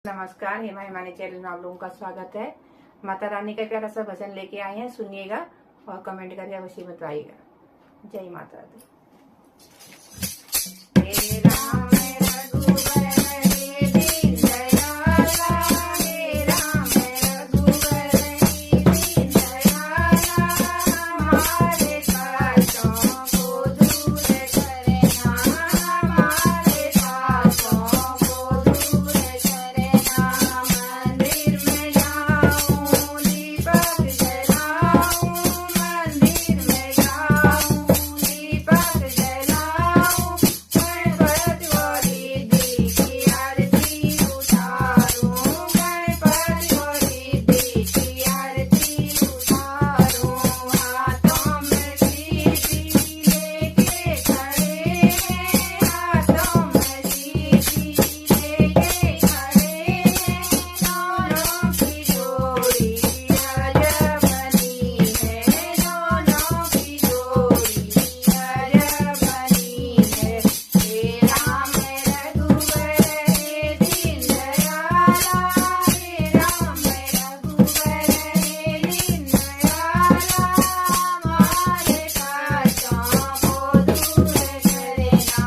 नमस्कार, हेमा हिमानी चैनल में आप लोगों का स्वागत है। माता रानी का प्यारा सा भजन लेके आए हैं, सुनिएगा और कमेंट करके अवश्य बताइएगा। जय माता दी। हे राम रघुवर हे दीन दयाला, हे राम रघुवर हे दीन दयाला, हमारे कष्टों को दूर करना, हमारे पापों को दूर करना। मंदिर में जाऊं दीपक जलाऊं, मंदिर में जाऊं दीपक जलाऊं, गणपति और रिद्धि की आरती उतारूं, गणपति और रिद्धि की आरती उतारूं। हाथों में सीधी लेके खड़े हैं, हाथों में सीधी लेके खड़े हैं, दोनों की जोड़ी अजब बनी है, दोनों की जोड़ी अजब बनी है। हे राम रघुवर हे दीन दयाला, हे राम रघुवर हे दीन दयाला, हमारे कष्टों को दूर करना,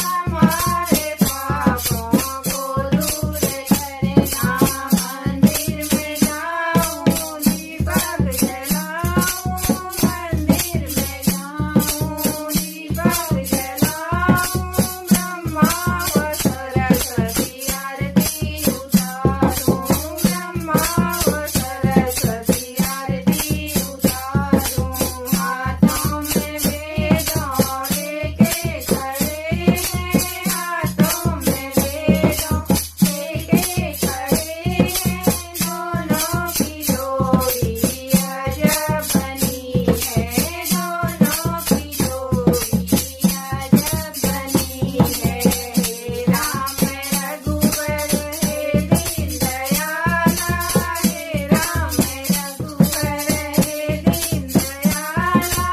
हमारे पापों को दूर करना। मंदिर में जाऊं दीपक जलाऊं, मंदिर में जाऊं दीपक जलाऊं, ब्रह्मा व सरस्वती आरती उतारूं, ब्रह्मा व सरस्वती आरती उतारूं। हाथों में वेदों लेके खड़े हैं, हाथों में वेदों लेके खड़े हैं, दोनों की जोड़ी अजब बनी है, दोनों की जोड़ी अजब बनी है। हे राम रघुवर हे दीन दयाला, हे राम रघुवर हे दीन दयाला,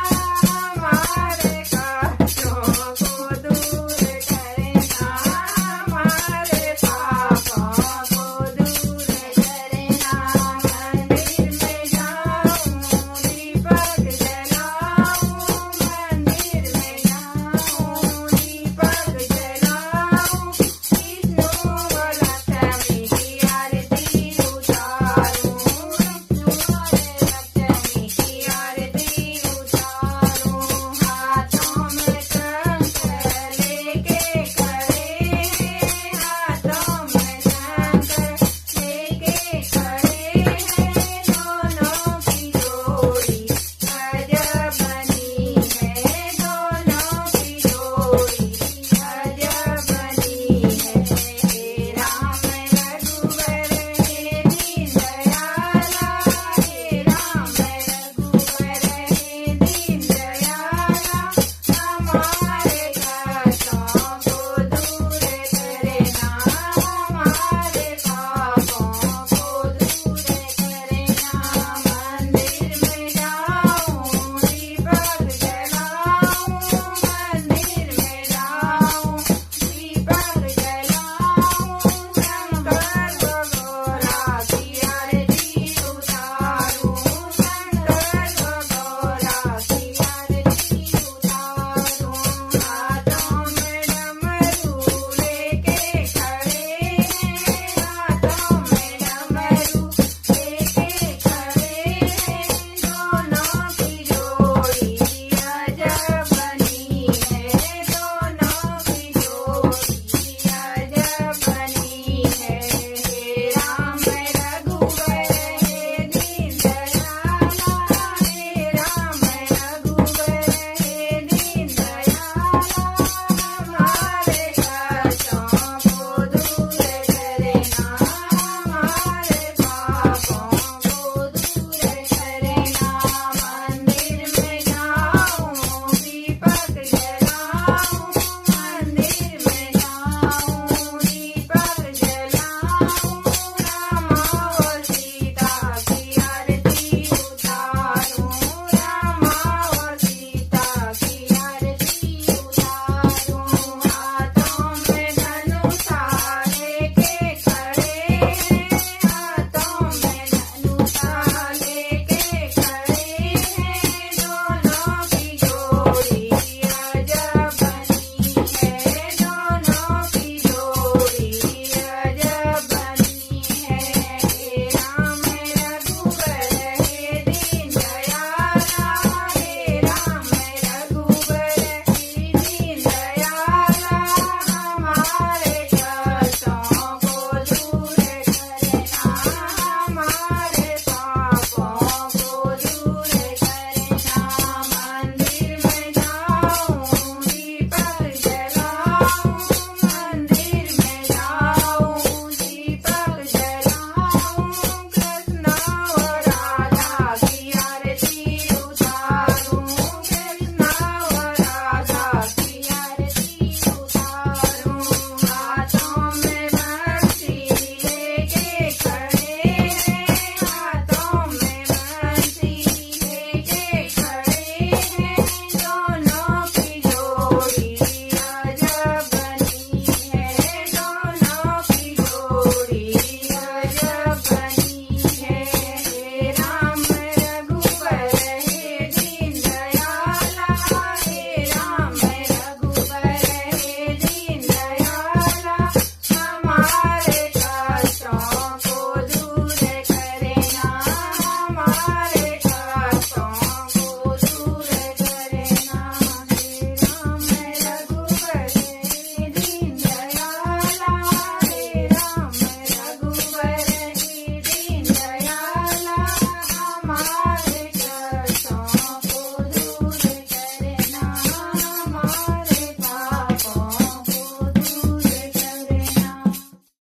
हमारे कष्टों को दूर करना, हमारे पापों को दूर करना। मंदिर में जाऊं दीपक जलाऊं, मंदिर में जाऊं दीपक जलाऊं, विष्णु व लक्ष्मी की आरती उतारूं, विष्णु व लक्ष्मी की आरती उतारूं। हाथों में शंकर लेके खड़े हैं, हाथों में शंकर लेके खड़े हैं, दोनों की जोड़ी अजब बनी है, दोनों की जोड़ी अजब बनी है। हे राम रघुवर हे दीन दयाला, हे राम रघुवर हे दीन दयाला, हमारे कष्टों को दूर करना, हमारे पापों को दूर करना। मंदिर में जाऊं दीपक जलाऊं, मंदिर में जाऊं दीपक जलाऊं, शंकर भगोरा की आरती उतारूं, शंकर भगोरा की आरती उतारूं। हाथों में डमरू लेके खड़े हैं, हाथों